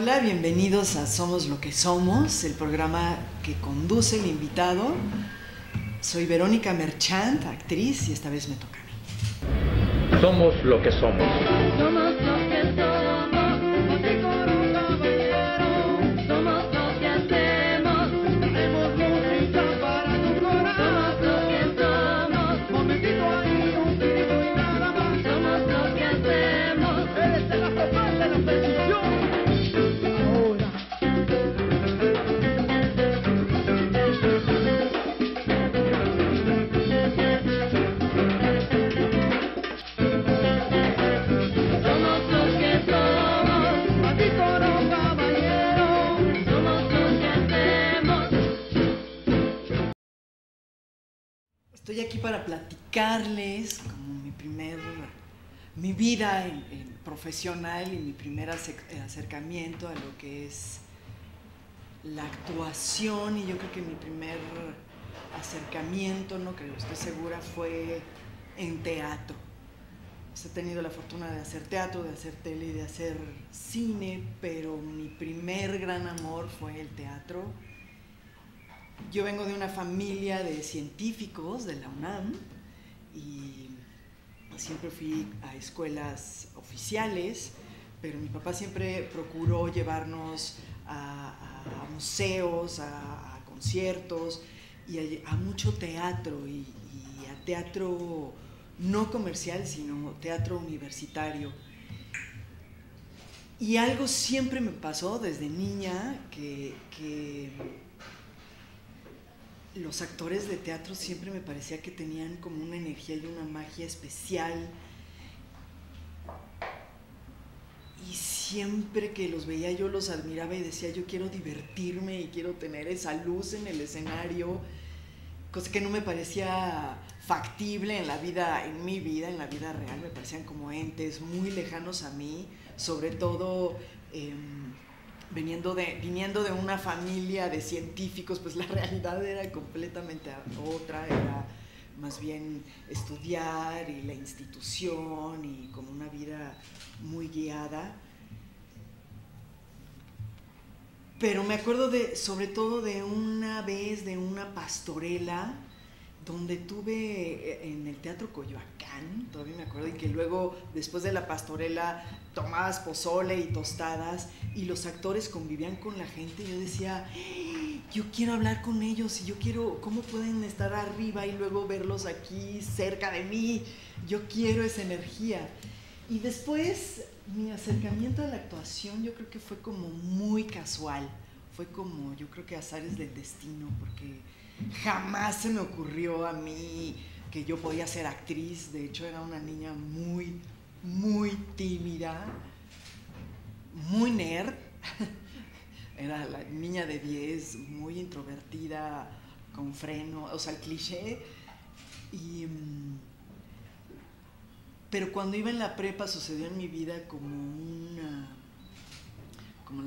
Hola, bienvenidos a Somos lo que somos, el programa que conduce el invitado. Soy Verónica Merchant, actriz, y esta vez me toca a mí. Somos lo que somos. Somos lo que somos, así como un caballero. Somos lo que hacemos, hacemos música para tu corazón. Somos lo que somos, momentito ahí, un tirito y nada más. Somos lo que hacemos, eres el total de la precisión. Ahora. Estoy aquí para platicarles como mi vida profesional y mi primer acercamiento a lo que es la actuación, y yo creo que mi primer acercamiento, no creo, estoy segura, fue en teatro. He tenido la fortuna de hacer teatro, de hacer tele y de hacer cine, pero mi primer gran amor fue el teatro. Yo vengo de una familia de científicos de la UNAM y siempre fui a escuelas oficiales, pero mi papá siempre procuró llevarnos a museos, a conciertos y a mucho teatro y a teatro no comercial, sino teatro universitario. Y algo siempre me pasó desde niña que los actores de teatro siempre me parecía que tenían como una energía y una magia especial, y siempre que los veía yo los admiraba y decía, yo quiero divertirme y quiero tener esa luz en el escenario, cosa que no me parecía factible en mi vida, en la vida real. Me parecían como entes muy lejanos a mí, sobre todo viniendo de una familia de científicos, pues la realidad era completamente otra, era más bien estudiar y la institución y como una vida muy guiada. Pero me acuerdo sobre todo de una vez, de una pastorela donde tuve en el Teatro Coyoacán, todavía me acuerdo, y que luego, después de la pastorela, tomabas pozole y tostadas, y los actores convivían con la gente, y yo decía, yo quiero hablar con ellos, y yo quiero, ¿cómo pueden estar arriba y luego verlos aquí cerca de mí? Yo quiero esa energía. Y después, mi acercamiento a la actuación, yo creo que fue como muy casual, fue como, yo creo que azares del destino, porque jamás se me ocurrió a mí que yo podía ser actriz. De hecho, era una niña muy, muy tímida, muy nerd. Era la niña de 10, muy introvertida, con freno, o sea, el cliché. Pero cuando iba en la prepa sucedió en mi vida como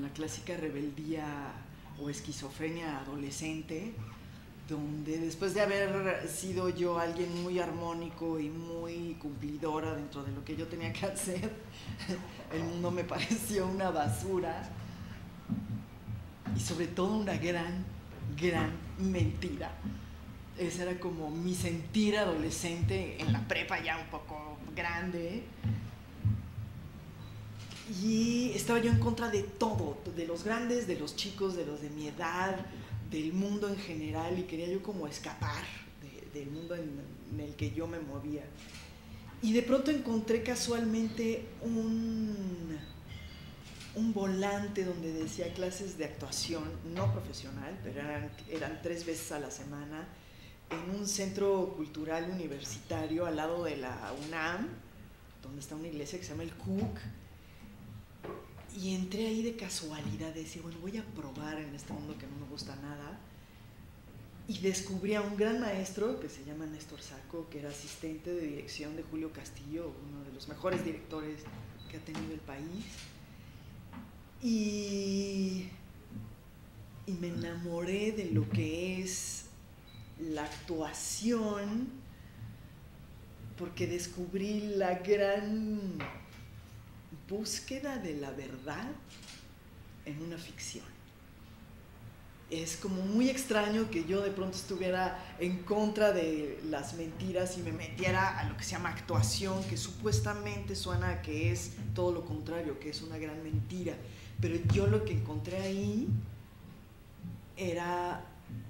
la clásica rebeldía o esquizofrenia adolescente, donde después de haber sido yo alguien muy armónico y muy cumplidora dentro de lo que yo tenía que hacer, el mundo me pareció una basura y sobre todo una gran, gran mentira. Ese era como mi sentir adolescente en la prepa, ya un poco grande. Y estaba yo en contra de todo, de los grandes, de los chicos, de los de mi edad, del mundo en general, y quería yo como escapar del mundo en el que yo me movía. Y de pronto encontré casualmente un volante donde decía clases de actuación no profesional, pero eran 3 veces a la semana, en un centro cultural universitario al lado de la UNAM, donde está una iglesia que se llama el CUC. Y entré ahí de casualidad, de decir, bueno, voy a probar en este mundo que no me gusta nada. Y descubrí a un gran maestro que se llama Néstor Sacco, que era asistente de dirección de Julio Castillo, uno de los mejores directores que ha tenido el país. Y me enamoré de lo que es la actuación, porque descubrí la gran búsqueda de la verdad en una ficción. Es como muy extraño que yo de pronto estuviera en contra de las mentiras y me metiera a lo que se llama actuación, que supuestamente suena a que es todo lo contrario, que es una gran mentira. Pero yo lo que encontré ahí era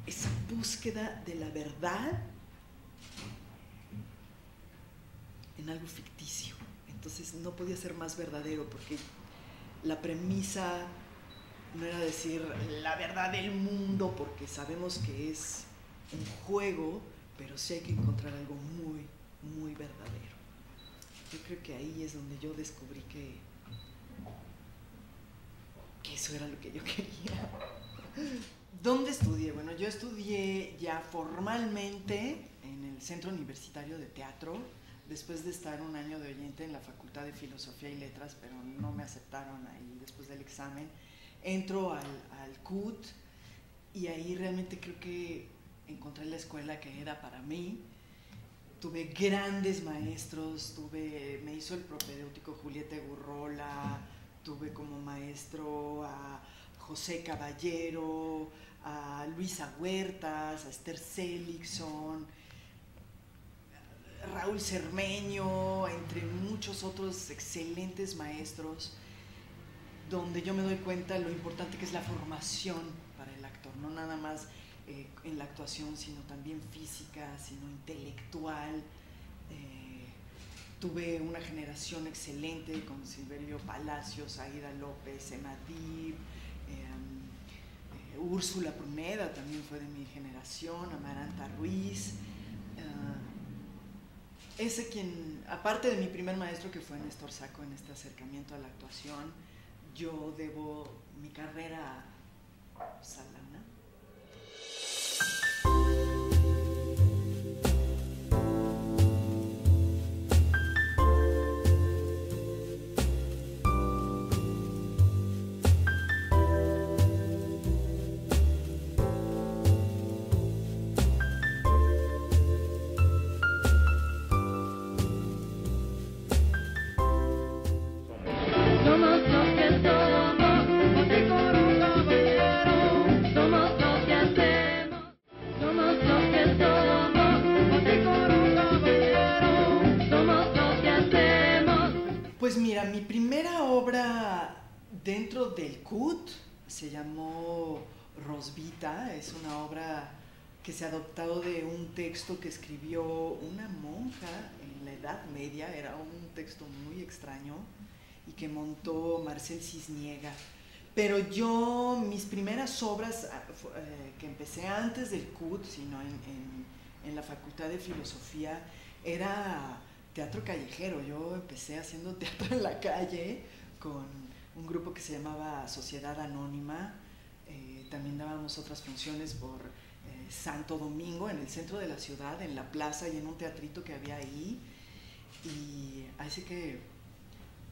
esa búsqueda de la verdad en algo ficticio. Entonces no podía ser más verdadero, porque la premisa no era decir la verdad del mundo, porque sabemos que es un juego, pero sí hay que encontrar algo muy, muy verdadero. Yo creo que ahí es donde yo descubrí que eso era lo que yo quería. ¿Dónde estudié? Bueno, yo estudié ya formalmente en el Centro Universitario de Teatro, después de estar un año de oyente en la Facultad de Filosofía y Letras, pero no me aceptaron ahí después del examen. Entro al CUT y ahí realmente creo que encontré la escuela que era para mí. Tuve grandes maestros, me hizo el propedéutico Julieta Gurrola, tuve como maestro a José Caballero, a Luisa Huertas, a Esther Seligson, Raúl Cermeño, entre muchos otros excelentes maestros, donde yo me doy cuenta lo importante que es la formación para el actor, no nada más en la actuación, sino también física, sino intelectual. Tuve una generación excelente con Silverio Palacios, Aida López, Emadib, Úrsula Pruneda también fue de mi generación, Amaranta Ruiz. Ese quien, aparte de mi primer maestro que fue Néstor Sacco en este acercamiento a la actuación, yo debo mi carrera a Salana. Somos los que somos, Montecorón caballero, somos los que hacemos. Somos los que somos, Montecorón caballero, somos los que hacemos. Pues mira, mi primera obra dentro del CUT se llamó Rosvita. Es una obra que se ha adoptado de un texto que escribió una monja en la Edad Media. Era un texto muy extraño y que montó Marcel Cisniega. Pero yo, mis primeras obras que empecé antes del CUT, sino en la Facultad de Filosofía, era teatro callejero. Yo empecé haciendo teatro en la calle con un grupo que se llamaba Sociedad Anónima. También dábamos otras funciones por Santo Domingo, en el centro de la ciudad, en la plaza y en un teatrito que había ahí. Y así que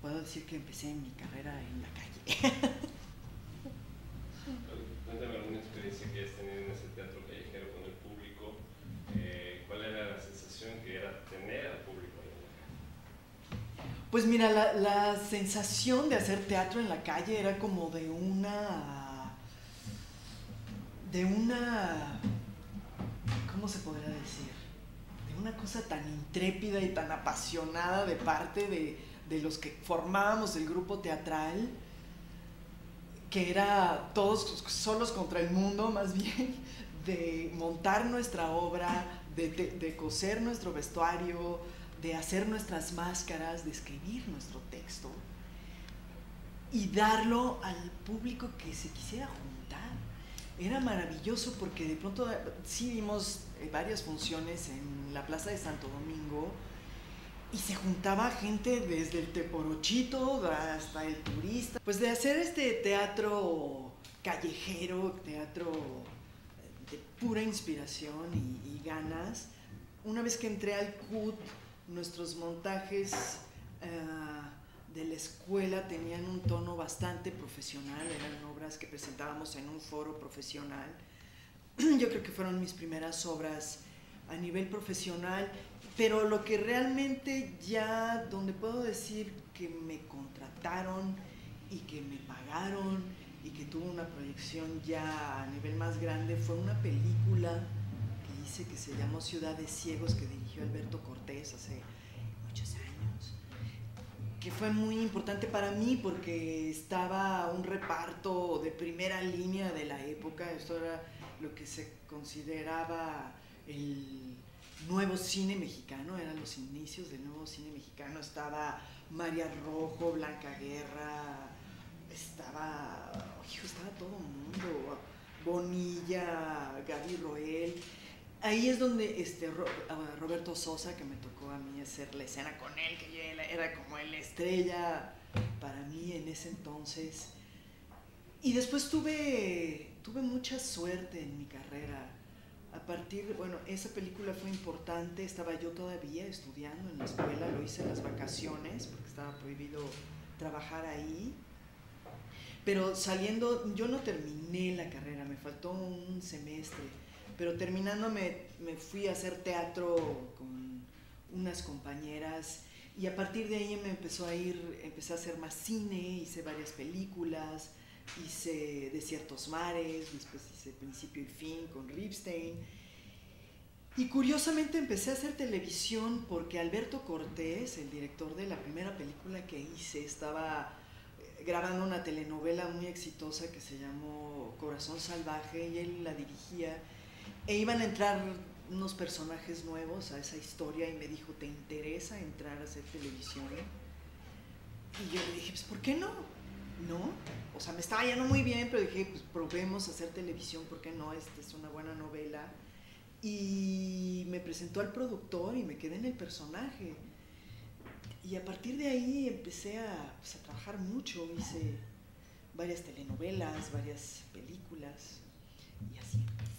puedo decir que empecé mi carrera en la calle. Cuéntame alguna experiencia que hayas tenido en ese teatro callejero con el público. ¿Cuál era la sensación que era tener al público ahí en la calle? Pues mira, la sensación de hacer teatro en la calle era como de una, ¿cómo se podría decir? De una cosa tan intrépida y tan apasionada de parte de los que formábamos el grupo teatral, que era todos solos contra el mundo, más bien, de montar nuestra obra, de coser nuestro vestuario, de hacer nuestras máscaras, de escribir nuestro texto y darlo al público que se quisiera juntar. Era maravilloso porque de pronto sí vimos varias funciones en la Plaza de Santo Domingo y se juntaba gente desde el teporochito hasta el turista. Pues de hacer este teatro callejero, teatro de pura inspiración y ganas. Una vez que entré al CUT, nuestros montajes de la escuela tenían un tono bastante profesional, eran obras que presentábamos en un foro profesional. Yo creo que fueron mis primeras obras a nivel profesional, pero lo que realmente ya, donde puedo decir que me contrataron y que me pagaron y que tuvo una proyección ya a nivel más grande fue una película que hice que se llamó Ciudad de Ciegos, que dirigió Alberto Cortés hace muchos años, que fue muy importante para mí porque estaba un reparto de primera línea de la época. Esto era lo que se consideraba el nuevo cine mexicano, eran los inicios del nuevo cine mexicano. Estaba María Rojo, Blanca Guerra, estaba todo el mundo, Bonilla, Gaby Roel. Ahí es donde Roberto Sosa, que me tocó a mí hacer la escena con él, que ya era como la estrella para mí en ese entonces. Y después tuve mucha suerte en mi carrera. Bueno, esa película fue importante. Estaba yo todavía estudiando en la escuela, lo hice en las vacaciones porque estaba prohibido trabajar ahí. Pero saliendo, yo no terminé la carrera, me faltó un semestre, pero terminando me fui a hacer teatro con unas compañeras y a partir de ahí empecé a hacer más cine, hice varias películas, hice Desiertos Mares, después hice Principio y Fin con Ripstein. Y curiosamente empecé a hacer televisión porque Alberto Cortés, el director de la primera película que hice, estaba grabando una telenovela muy exitosa que se llamó Corazón Salvaje y él la dirigía e iban a entrar unos personajes nuevos a esa historia y me dijo, ¿te interesa entrar a hacer televisión? Y yo le dije, pues ¿por qué no? ¿No? O sea, me estaba yendo muy bien, pero dije, pues probemos a hacer televisión, ¿por qué no? Esta es una buena novela. Y me presentó al productor y me quedé en el personaje. Y a partir de ahí empecé a trabajar mucho, hice varias telenovelas, varias películas, y así empecé.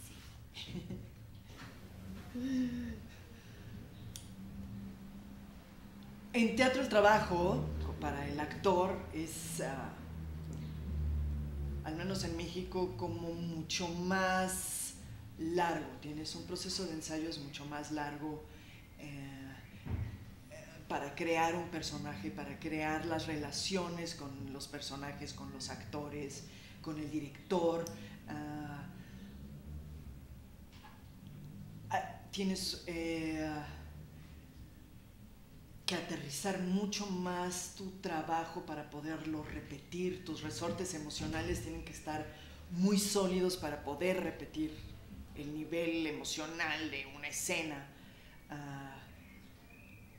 En teatro el trabajo para el actor es, al menos en México, como mucho más largo. Tienes un proceso de ensayos mucho más largo para crear un personaje, para crear las relaciones con los personajes, con los actores, con el director. Tienes que aterrizar mucho más tu trabajo para poderlo repetir. Tus resortes emocionales tienen que estar muy sólidos para poder repetir el nivel emocional de una escena.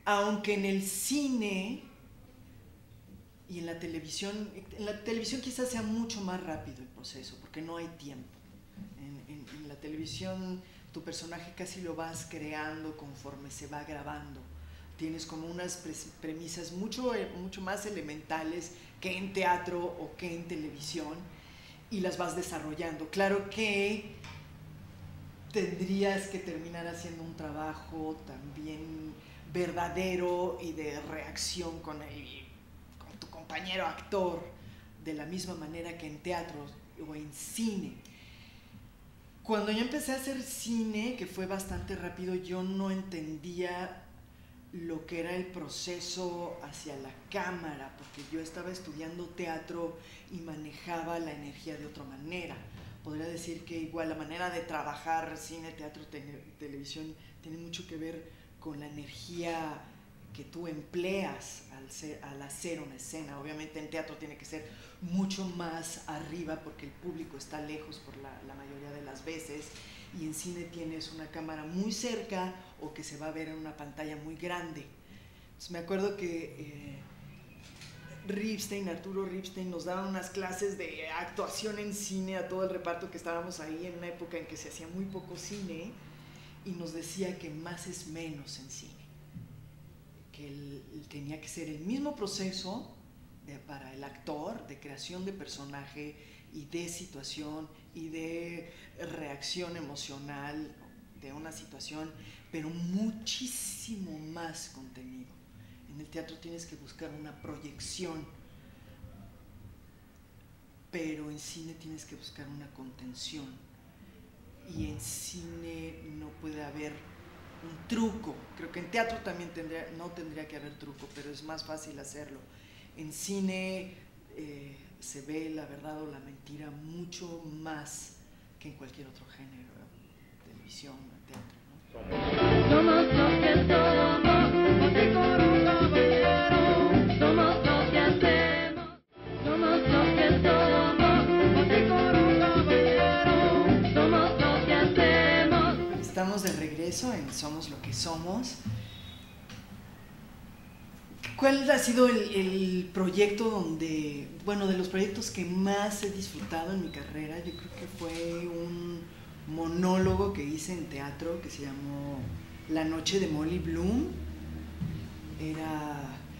Aunque en el cine y en la televisión quizás sea mucho más rápido el proceso, porque no hay tiempo. En la televisión tu personaje casi lo vas creando conforme se va grabando. Tienes como unas premisas mucho más elementales que en teatro o que en televisión y las vas desarrollando. Claro que tendrías que terminar haciendo un trabajo también verdadero y de reacción con tu compañero actor de la misma manera que en teatro o en cine. Cuando yo empecé a hacer cine, que fue bastante rápido, yo no entendía lo que era el proceso hacia la cámara, porque yo estaba estudiando teatro y manejaba la energía de otra manera. Podría decir que igual la manera de trabajar cine, teatro, televisión tiene mucho que ver con la energía que tú empleas al hacer una escena. Obviamente en teatro tiene que ser mucho más arriba porque el público está lejos por la mayoría de las veces, y en cine tienes una cámara muy cerca o que se va a ver en una pantalla muy grande. Entonces me acuerdo que Arturo Ripstein nos daba unas clases de actuación en cine a todo el reparto que estábamos ahí en una época en que se hacía muy poco cine, y nos decía que más es menos en cine, que tenía que ser el mismo proceso para el actor de creación de personaje y de situación y de reacción emocional de una situación, pero muchísimo más contenido. En el teatro tienes que buscar una proyección, pero en cine tienes que buscar una contención, y en cine no puede haber un truco. Creo que en teatro también no tendría que haber truco, pero es más fácil hacerlo. En cine se ve la verdad o la mentira mucho más que en cualquier otro género, televisión, teatro, ¿no? Somos lo que somos, Monte Coro Caballero. Somos lo que hacemos. Somos lo que somos, Monte Coro Caballero. Somos lo que hacemos. Estamos de regreso en Somos lo que somos. ¿Cuál ha sido el proyecto donde, bueno, de los proyectos que más he disfrutado en mi carrera? Yo creo que fue un monólogo que hice en teatro que se llamó La noche de Molly Bloom.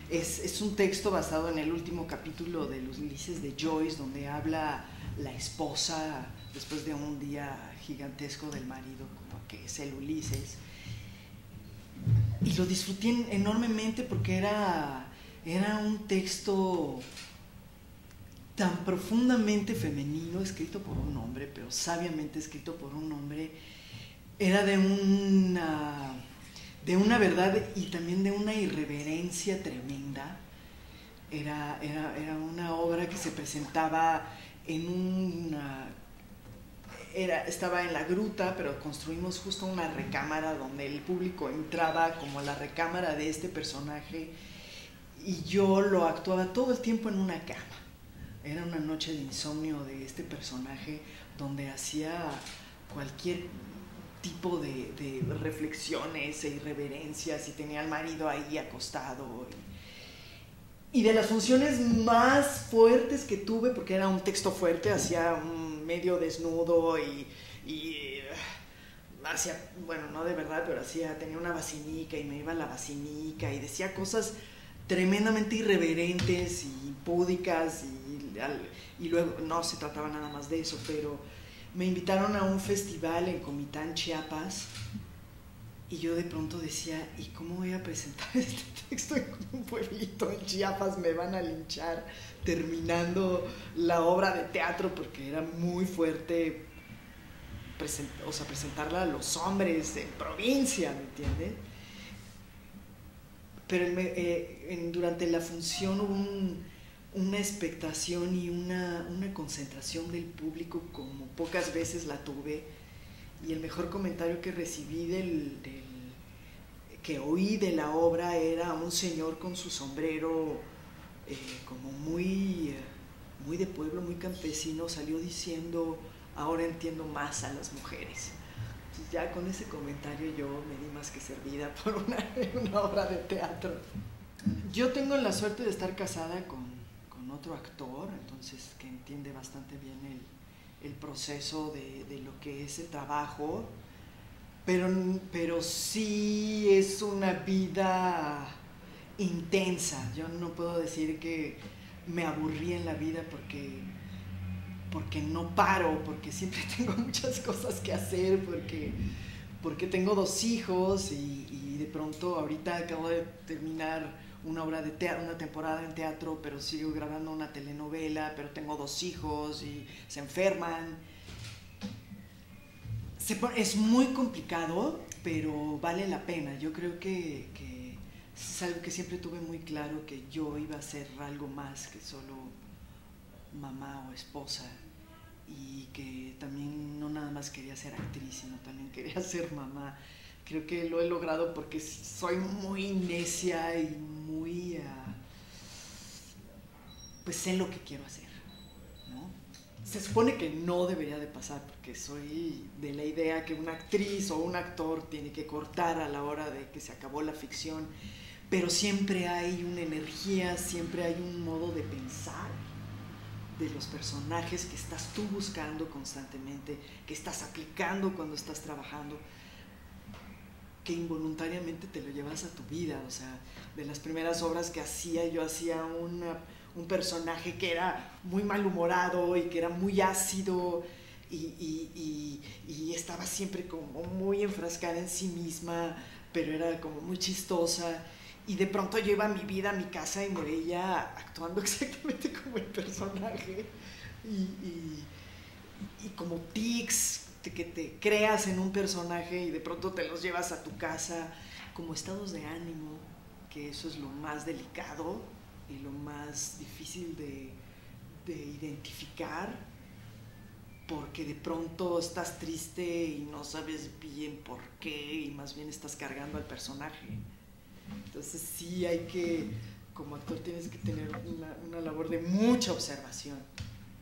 Es un texto basado en el último capítulo de Los Ulises de Joyce, donde habla la esposa después de un día gigantesco del marido, como que es el Ulises. Y lo disfruté enormemente porque era un texto tan profundamente femenino, escrito por un hombre, pero sabiamente escrito por un hombre. Era de una verdad y también de una irreverencia tremenda. Era una obra que se presentaba estaba en la gruta, pero construimos justo una recámara donde el público entraba como la recámara de este personaje y yo lo actuaba todo el tiempo en una cama. Era una noche de insomnio de este personaje donde hacía cualquier tipo de reflexiones e irreverencias y tenía al marido ahí acostado. Y de las funciones más fuertes que tuve, porque era un texto fuerte, hacía un medio desnudo y hacía, bueno, no de verdad, pero tenía una basinica y me iba a la basinica y decía cosas tremendamente irreverentes y impúdicas y luego no se trataba nada más de eso, pero me invitaron a un festival en Comitán, Chiapas, y yo de pronto decía, ¿y cómo voy a presentar este texto en un pueblito en Chiapas? Me van a linchar terminando la obra de teatro, porque era muy fuerte presentarla a los hombres en provincia, ¿me entiendes? Pero durante la función hubo una expectación y una concentración del público como pocas veces la tuve, y el mejor comentario que recibí que oí de la obra era un señor con su sombrero como muy de pueblo, muy campesino, salió diciendo: ahora entiendo más a las mujeres. Entonces, ya con ese comentario yo me di más que servida por una obra de teatro. Yo tengo la suerte de estar casada con otro actor, entonces, que entiende bastante bien el proceso de lo que es el trabajo, pero sí es una vida intensa. Yo no puedo decir que me aburrí en la vida porque no paro, porque siempre tengo muchas cosas que hacer, porque tengo 2 hijos y de pronto ahorita acabo de terminar una obra de teatro, una temporada en teatro, pero sigo grabando una telenovela, pero tengo 2 hijos y se enferman. Es muy complicado, pero vale la pena. Yo creo que es algo que siempre tuve muy claro, que yo iba a ser algo más que solo mamá o esposa, y que también no nada más quería ser actriz, sino también quería ser mamá. Creo que lo he logrado porque soy muy necia y muy pues sé lo que quiero hacer, ¿no? Se supone que no debería de pasar, porque soy de la idea que una actriz o un actor tiene que cortar a la hora de que se acabó la ficción, pero siempre hay una energía, siempre hay un modo de pensar de los personajes que estás tú buscando constantemente, que estás aplicando cuando estás trabajando, que involuntariamente te lo llevas a tu vida. O sea, de las primeras obras que hacía, yo hacía un personaje que era muy malhumorado y que era muy ácido y estaba siempre como muy enfrascada en sí misma, pero era como muy chistosa. Y de pronto yo iba a mi vida, a mi casa, y me veía actuando exactamente como el personaje. Y como tics que te creas en un personaje y de pronto te los llevas a tu casa, como estados de ánimo, que eso es lo más delicado y lo más difícil identificar, porque de pronto estás triste y no sabes bien por qué, y más bien estás cargando al personaje. Entonces sí hay que, como actor tienes que tener una labor de mucha observación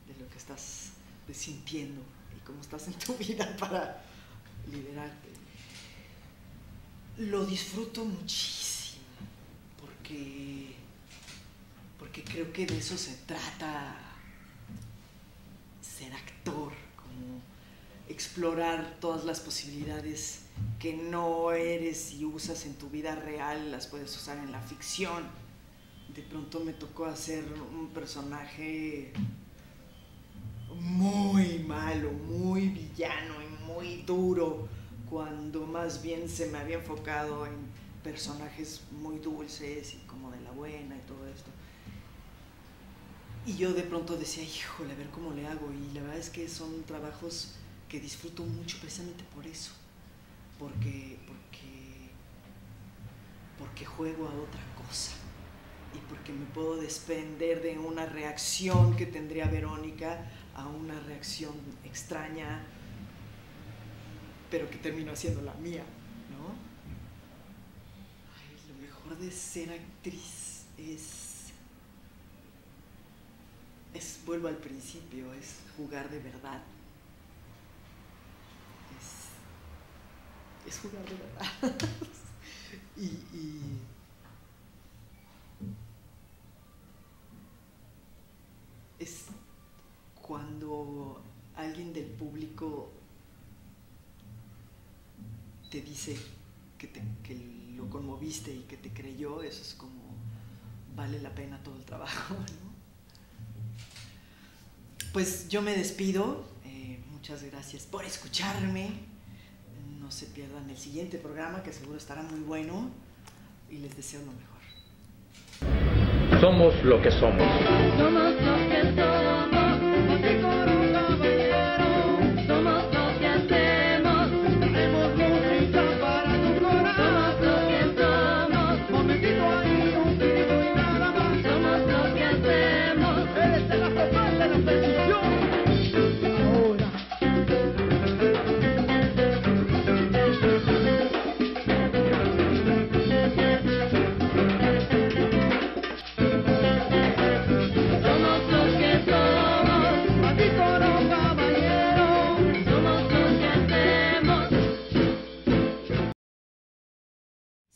de lo que estás sintiendo y cómo estás en tu vida para liberarte. Lo disfruto muchísimo, porque creo que de eso se trata ser actor, como explorar todas las posibilidades que no eres y usas en tu vida real, las puedes usar en la ficción. De pronto me tocó hacer un personaje muy malo, muy villano y muy duro, cuando más bien se me había enfocado en personajes muy dulces y como de la buena y todo esto. Y yo de pronto decía, híjole, a ver cómo le hago. Y la verdad es que son trabajos que disfruto mucho precisamente por eso, porque juego a otra cosa y porque me puedo desprender de una reacción que tendría Verónica a una reacción extraña, pero que terminó siendo la mía, ¿no? Ay, lo mejor de ser actriz vuelvo al principio, es jugar de verdad. Es jugar de verdad. y es cuando alguien del público te dice que lo conmoviste y que te creyó, eso es como vale la pena todo el trabajo, ¿no? Pues yo me despido, muchas gracias por escucharme, no se pierdan el siguiente programa que seguro estará muy bueno y les deseo lo mejor. Somos lo que somos. Somos lo que somos, José Coro Caballero. Somos lo que hacemos, hacemos música para tu corazón. Somos lo que somos, momentito ahí, un grito y nada más. Somos lo que hacemos, eres el astral de la percusión. Ahora.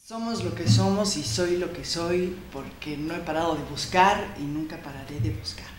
Somos lo que somos y soy lo que soy porque no he parado de buscar y nunca pararé de buscar.